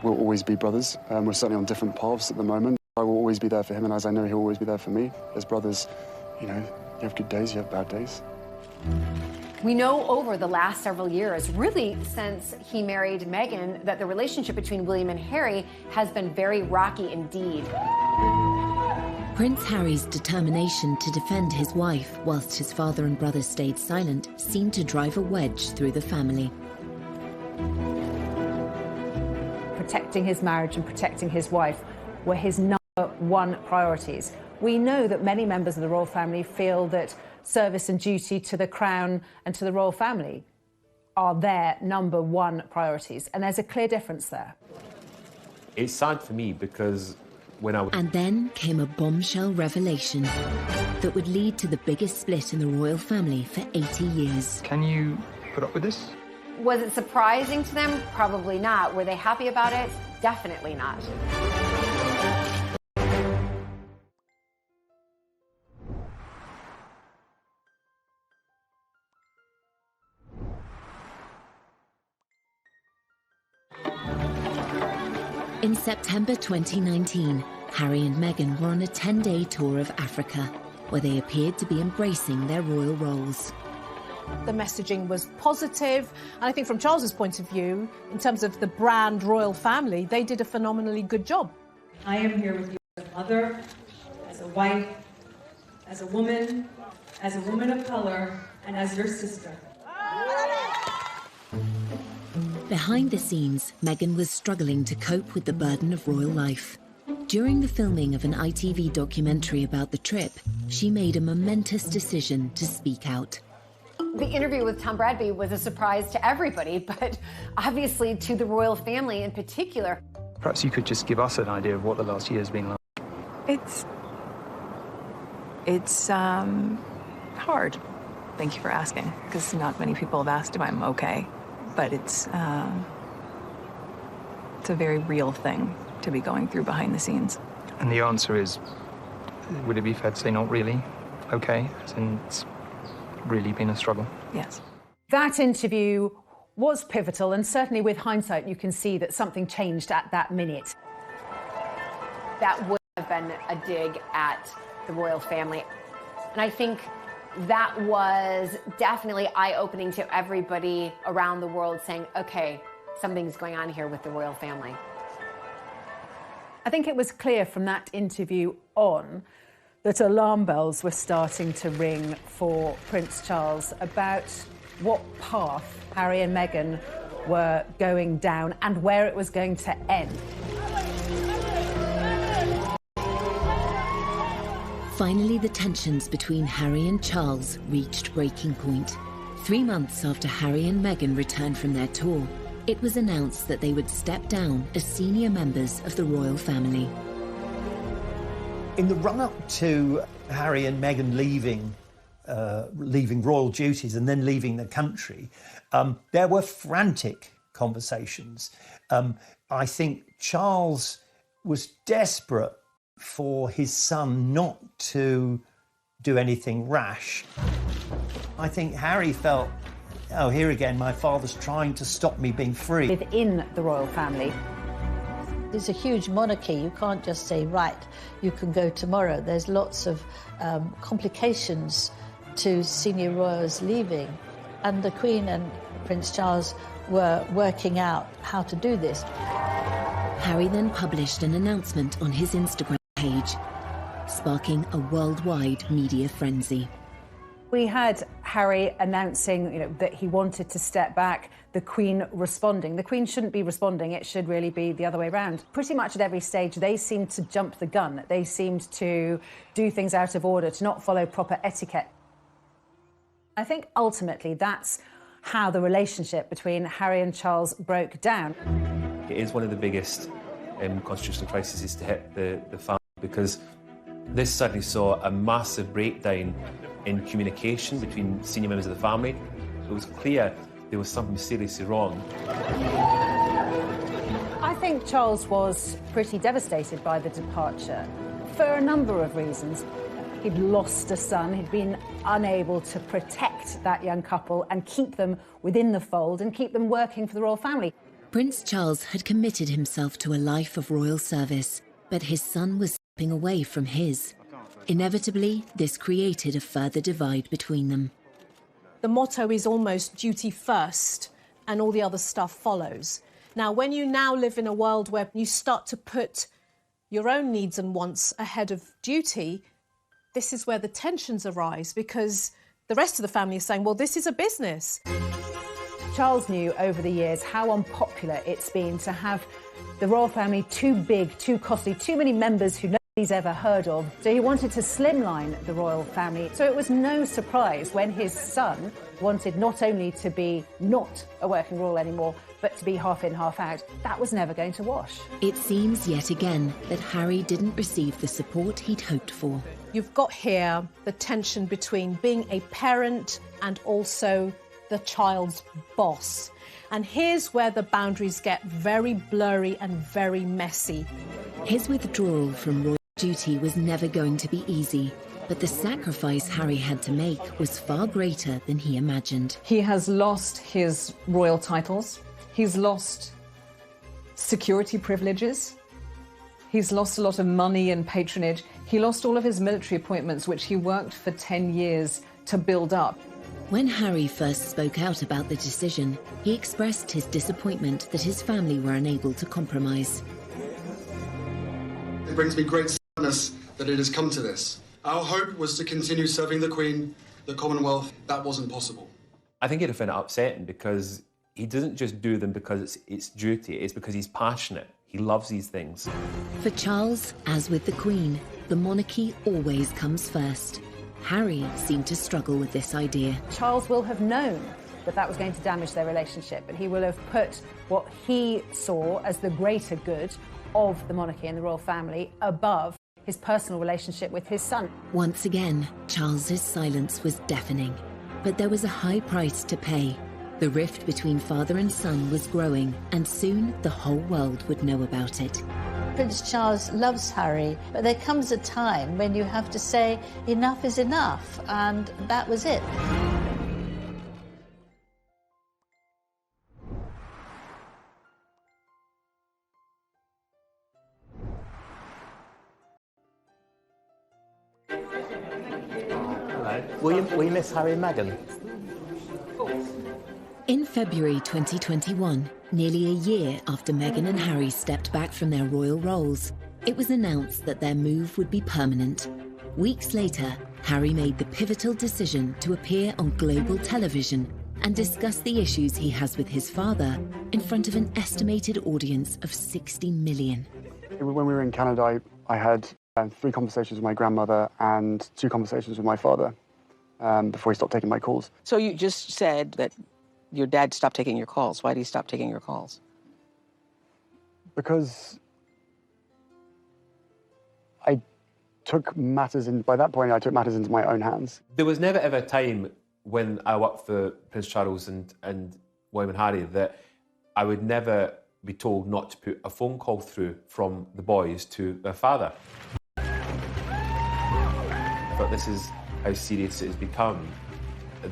We'll always be brothers, we're certainly on different paths at the moment. I will always be there for him, and as I know he'll always be there for me. As brothers, you know, you have good days, you have bad days. We know over the last several years, really since he married Meghan, that the relationship between William and Harry has been very rocky indeed. Prince Harry's determination to defend his wife whilst his father and brother stayed silent seemed to drive a wedge through the family. Protecting his marriage and protecting his wife were his number one priorities. We know that many members of the royal family feel that service and duty to the crown and to the royal family are their number one priorities, and there's a clear difference there. It's sad for me because when I was... And then came a bombshell revelation that would lead to the biggest split in the royal family for 80 years. Can you put up with this? Was it surprising to them? Probably not. Were they happy about it? Definitely not. In September 2019, Harry and Meghan were on a 10-day tour of Africa, where they appeared to be embracing their royal roles. The messaging was positive, and I think from Charles's point of view, in terms of the brand royal family, they did a phenomenally good job. I am here with you. mother, as a wife, as a woman of color, and as your sister. Behind the scenes, Meghan was struggling to cope with the burden of royal life. During the filming of an ITV documentary about the trip, she made a momentous decision to speak out. The interview with Tom Bradby was a surprise to everybody, but obviously to the royal family in particular. Perhaps you could just give us an idea of what the last year has been like. It's hard. Thank you for asking, because not many people have asked if I'm okay. But it's a very real thing to be going through behind the scenes. And the answer is, would it be fair to say not really okay? As in, it's really been a struggle? Yes. That interview was pivotal, and certainly with hindsight, you can see that something changed at that minute. That would have been a dig at the royal family. And I think that was definitely eye-opening to everybody around the world, saying, okay, something's going on here with the royal family. I think it was clear from that interview on that alarm bells were starting to ring for Prince Charles about what path Harry and Meghan were going down and where it was going to end. Finally, the tensions between Harry and Charles reached breaking point. 3 months after Harry and Meghan returned from their tour, it was announced that they would step down as senior members of the royal family. In the run-up to Harry and Meghan leaving royal duties and then leaving the country, there were frantic conversations. I think Charles was desperate for his son not to do anything rash. I think Harry felt, oh, here again, my father's trying to stop me being free. Within the royal family. It's a huge monarchy. You can't just say, right, you can go tomorrow. There's lots of complications to senior royals leaving. And the Queen and Prince Charles were working out how to do this. Harry then published an announcement on his Instagram page, sparking a worldwide media frenzy. We had Harry announcing, that he wanted to step back, the Queen responding. The Queen shouldn't be responding, it should really be the other way around. Pretty much at every stage, they seemed to jump the gun. They seemed to do things out of order, to not follow proper etiquette. I think ultimately that's how the relationship between Harry and Charles broke down. It is one of the biggest constitutional crises to hit the family, because this suddenly saw a massive breakdown in communication between senior members of the family. It was clear there was something seriously wrong. I think Charles was pretty devastated by the departure for a number of reasons. He'd lost a son, he'd been unable to protect that young couple and keep them within the fold and keep them working for the royal family. Prince Charles had committed himself to a life of royal service, but his son was stepping away from his. Inevitably, this created a further divide between them. The motto is almost duty first and all the other stuff follows. Now, when you now live in a world where you start to put your own needs and wants ahead of duty, this is where the tensions arise, because the rest of the family is saying, well, this is a business. Charles knew over the years how unpopular it's been to have the royal family too big, too costly, too many members who nobody's ever heard of. So he wanted to slimline the royal family. So it was no surprise when his son wanted not only to be not a working royal anymore, but to be half in, half out. That was never going to wash. It seems yet again that Harry didn't receive the support he'd hoped for. You've got here the tension between being a parent and also the child's boss. And here's where the boundaries get very blurry and very messy. His withdrawal from royal duty was never going to be easy, but the sacrifice Harry had to make was far greater than he imagined. He has lost his royal titles. He's lost security privileges. He's lost a lot of money and patronage. He lost all of his military appointments, which he worked for 10 years to build up. When Harry first spoke out about the decision, he expressed his disappointment that his family were unable to compromise. It brings me great sadness that it has come to this. Our hope was to continue serving the Queen, the Commonwealth. That wasn't possible. I think he'd find it upsetting because he doesn't just do them because it's duty, it's because he's passionate. He loves these things. For Charles, as with the Queen, the monarchy always comes first. Harry seemed to struggle with this idea. Charles will have known that that was going to damage their relationship, but he will have put what he saw as the greater good of the monarchy and the royal family above his personal relationship with his son. Once again, Charles's silence was deafening. But there was a high price to pay. The rift between father and son was growing, and soon the whole world would know about it. Prince Charles loves Harry, but there comes a time when you have to say enough is enough, and that was it. Will you miss Harry and Meghan? In February 2021, nearly a year after Meghan and Harry stepped back from their royal roles, it was announced that their move would be permanent. Weeks later, Harry made the pivotal decision to appear on global television and discuss the issues he has with his father in front of an estimated audience of 60 million. When we were in Canada, I had 3 conversations with my grandmother and 2 conversations with my father before he stopped taking my calls. So you just said that your dad stopped taking your calls. Why did he stop taking your calls? Because I took matters in, by that point, I took matters into my own hands. There was never ever a time when I worked for Prince Charles and William and Harry that I would never be told not to put a phone call through from the boys to their father. But this is how serious it has become,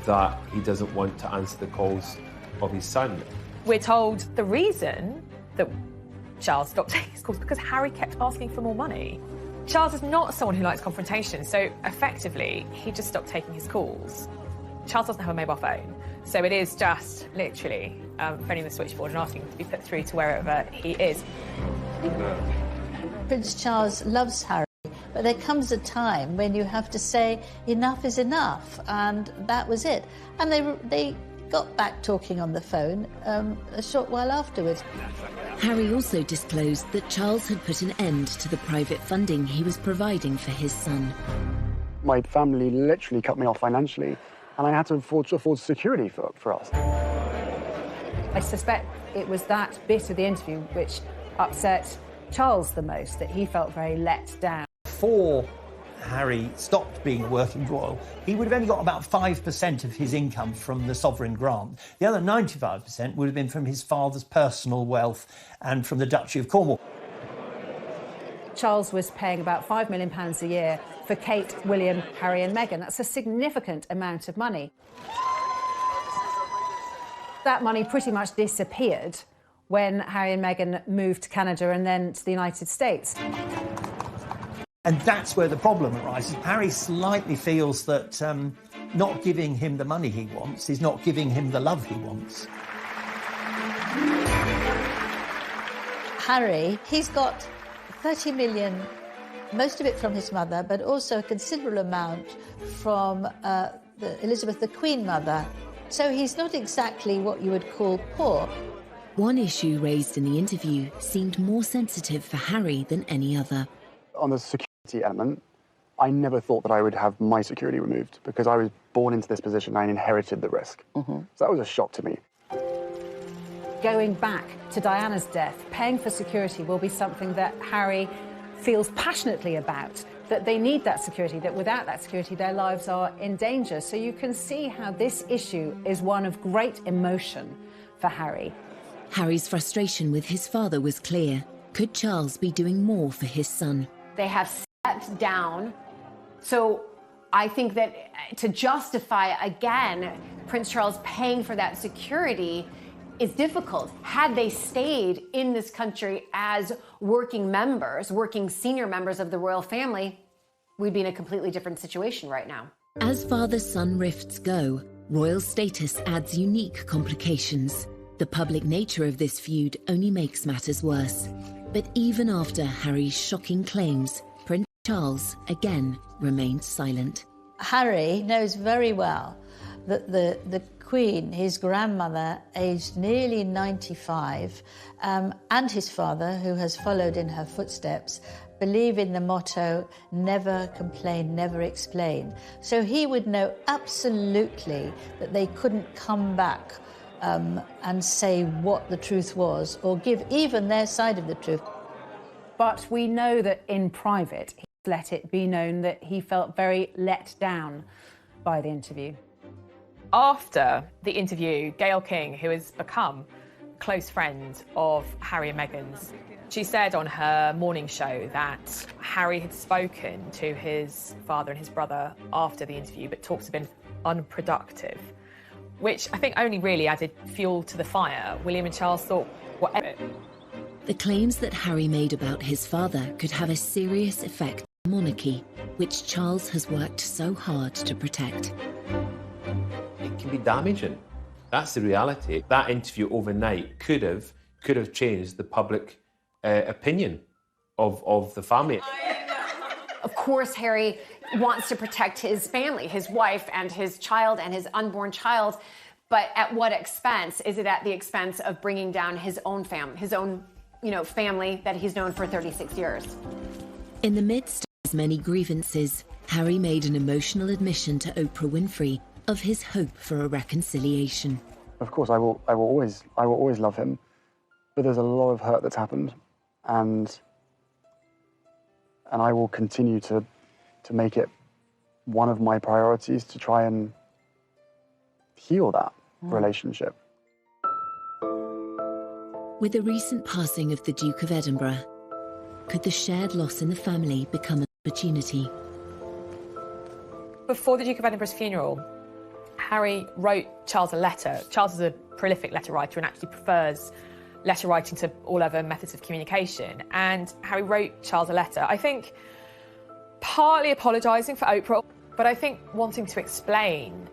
that he doesn't want to answer the calls of his son. We're told the reason that Charles stopped taking his calls because Harry kept asking for more money. Charles is not someone who likes confrontation, so effectively, he just stopped taking his calls. Charles doesn't have a mobile phone, so it is just literally phoning the switchboard and asking to be put through to wherever he is. Prince Charles loves Harry, but there comes a time when you have to say enough is enough, and that was it. And they got back talking on the phone a short while afterwards. Harry also disclosed that Charles had put an end to the private funding he was providing for his son. My family literally cut me off financially, and I had to afford security for us. I suspect it was that bit of the interview which upset Charles the most, that he felt very let down. Before Harry stopped being working royal, he would have only got about 5% of his income from the sovereign grant. The other 95% would have been from his father's personal wealth and from the Duchy of Cornwall. Charles was paying about £5 million a year for Kate, William, Harry and Meghan. That's a significant amount of money. That money pretty much disappeared when Harry and Meghan moved to Canada and then to the United States. And that's where the problem arises. Harry slightly feels that not giving him the money he wants is not giving him the love he wants. Harry, he's got 30 million, most of it from his mother, but also a considerable amount from Elizabeth, the Queen Mother. So he's not exactly what you would call poor. One issue raised in the interview seemed more sensitive for Harry than any other. On the security element, I never thought that I would have my security removed because I was born into this position and inherited the risk. So that was a shock to me. Going back to Diana's death, paying for security will be something that Harry feels passionately about, that they need that security, that without that security their lives are in danger. So you can see how this issue is one of great emotion for Harry. Harry's frustration with his father was clear. Could Charles be doing more for his son? They have stepped down. So I think that to justify, again, Prince Charles paying for that security is difficult. Had they stayed in this country as working members, working senior members of the royal family, we'd be in a completely different situation right now. As father-son rifts go, royal status adds unique complications. The public nature of this feud only makes matters worse. But even after Harry's shocking claims, Charles, again, remained silent. Harry knows very well that the Queen, his grandmother, aged nearly 95, and his father, who has followed in her footsteps, believe in the motto, never complain, never explain. So he would know absolutely that they couldn't come back and say what the truth was, or give even their side of the truth. But we know that in private, he let it be known that he felt very let down by the interview. After the interview, Gayle King, who has become a close friend of Harry and Meghan's, she said on her morning show that Harry had spoken to his father and his brother after the interview, but talks have been unproductive, which I think only really added fuel to the fire. William and Charles thought, whatever. The claims that Harry made about his father could have a serious effect on the monarchy, which Charles has worked so hard to protect. It can be damaging. That's the reality. That interview overnight could have changed the public opinion of the family. Of course, Harry wants to protect his family, his wife and his child and his unborn child, but at what expense? Is it at the expense of bringing down his own family, family that he's known for 36 years? In the midst of his many grievances, Harry made an emotional admission to Oprah Winfrey of his hope for a reconciliation. Of course, I will always love him, but there's a lot of hurt that's happened, and I will continue to make it one of my priorities to try and heal that relationship. With the recent passing of the Duke of Edinburgh, could the shared loss in the family become an opportunity? Before the Duke of Edinburgh's funeral, Harry wrote Charles a letter. Charles is a prolific letter writer and actually prefers letter writing to all other methods of communication. And Harry wrote Charles a letter, I think partly apologising for Oprah, but I think wanting to explain.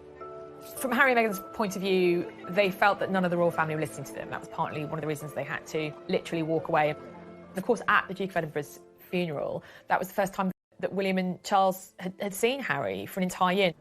From Harry and Meghan's point of view, they felt that none of the royal family were listening to them. That was partly one of the reasons they had to literally walk away. And of course, at the Duke of Edinburgh's funeral, that was the first time that William and Charles had seen Harry for an entire year.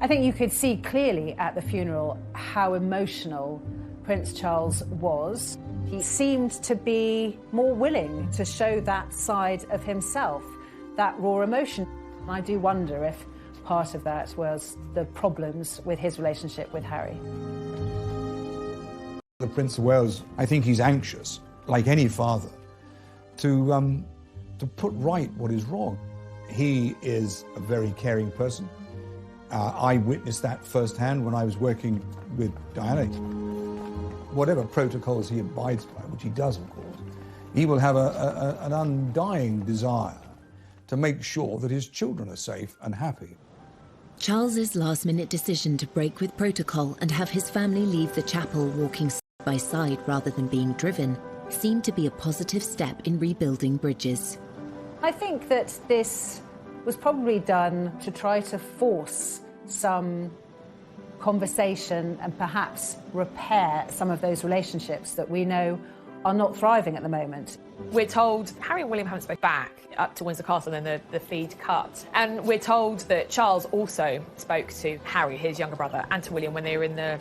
I think you could see clearly at the funeral how emotional Prince Charles was. He seemed to be more willing to show that side of himself, that raw emotion. I do wonder if part of that was the problems with his relationship with Harry. The Prince of Wales, I think he's anxious, like any father, to put right what is wrong. He is a very caring person. I witnessed that firsthand when I was working with Diana. Whatever protocols he abides by, which he does, of course, he will have an undying desire to make sure that his children are safe and happy. Charles's last-minute decision to break with protocol and have his family leave the chapel walking side by side rather than being driven seemed to be a positive step in rebuilding bridges. I think that this was probably done to try to force some conversation and perhaps repair some of those relationships that we know are not thriving at the moment. We're told Harry and William haven't spoken back up to Windsor Castle, and then the feed cut. And we're told that Charles also spoke to Harry, his younger brother, and to William when they were in the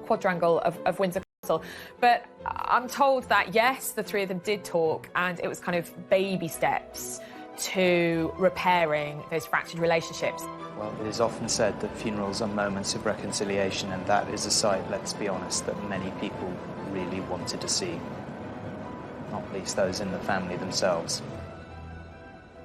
quadrangle of Windsor Castle. But I'm told that, yes, the three of them did talk, and it was kind of baby steps to repairing those fractured relationships. Well, it is often said that funerals are moments of reconciliation, and that is a sight, let's be honest, that many people really wanted to see, not least those in the family themselves.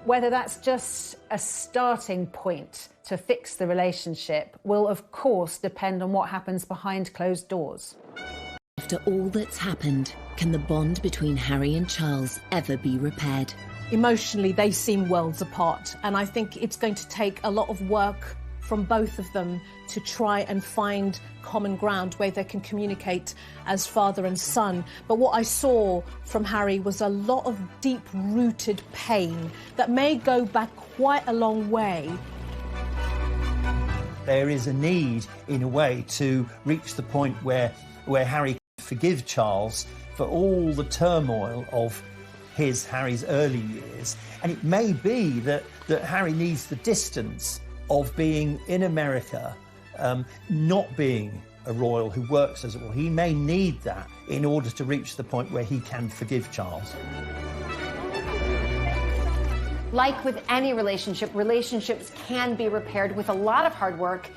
Whether that's just a starting point to fix the relationship will, of course, depend on what happens behind closed doors. After all that's happened, can the bond between Harry and Charles ever be repaired? Emotionally, they seem worlds apart, and I think it's going to take a lot of work from both of them to try and find common ground where they can communicate as father and son. But what I saw from Harry was a lot of deep-rooted pain that may go back quite a long way. There is a need, in a way, to reach the point where Harry forgive Charles for all the turmoil of Harry's early years. And it may be that Harry needs the distance of being in America, not being a royal who works as a royal. He may need that in order to reach the point where he can forgive Charles. Like with any relationship, relationships can be repaired with a lot of hard work.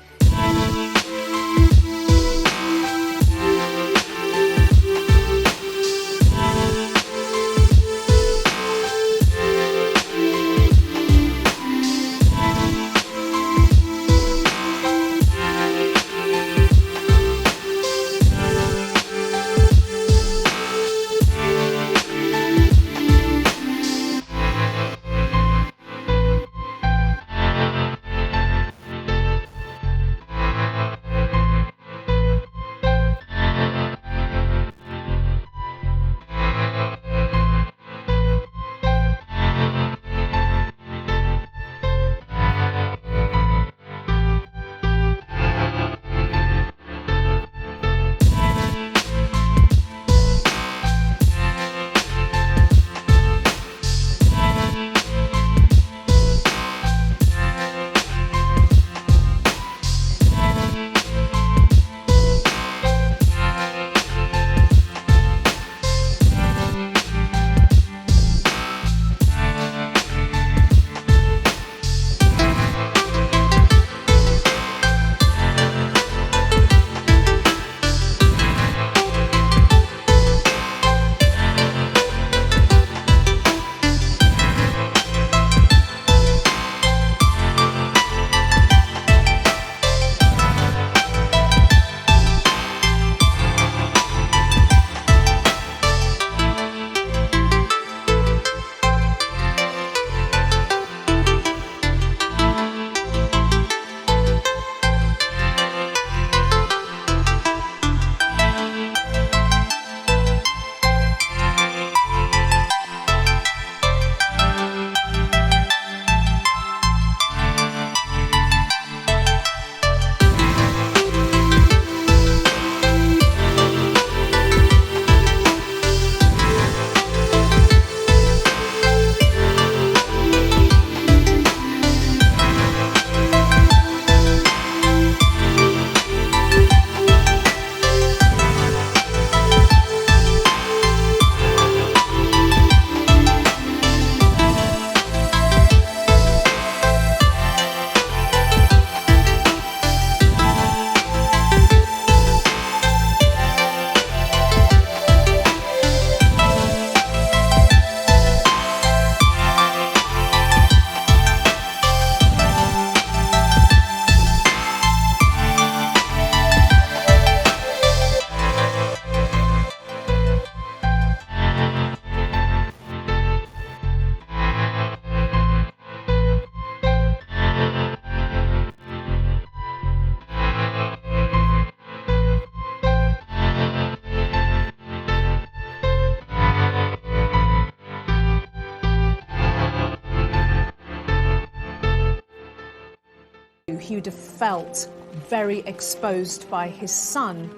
He would have felt very exposed by his son.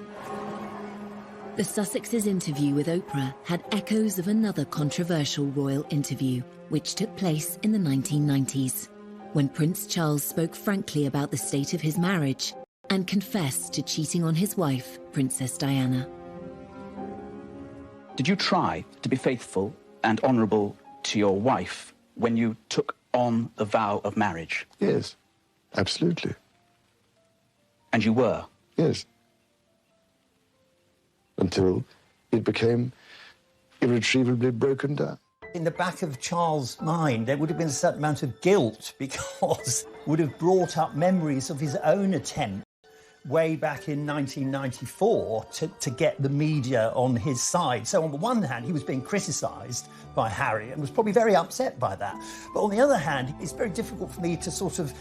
The Sussexes' interview with Oprah had echoes of another controversial royal interview, which took place in the 1990s, when Prince Charles spoke frankly about the state of his marriage and confessed to cheating on his wife, Princess Diana. Did you try to be faithful and honourable to your wife when you took on the vow of marriage? Yes, absolutely. And you were? Yes. Until it became irretrievably broken down. In the back of Charles' mind, there would have been a certain amount of guilt because it would have brought up memories of his own attempt way back in 1994 to get the media on his side. So on the one hand, he was being criticised by Harry and was probably very upset by that. But on the other hand, it's very difficult for me to sort of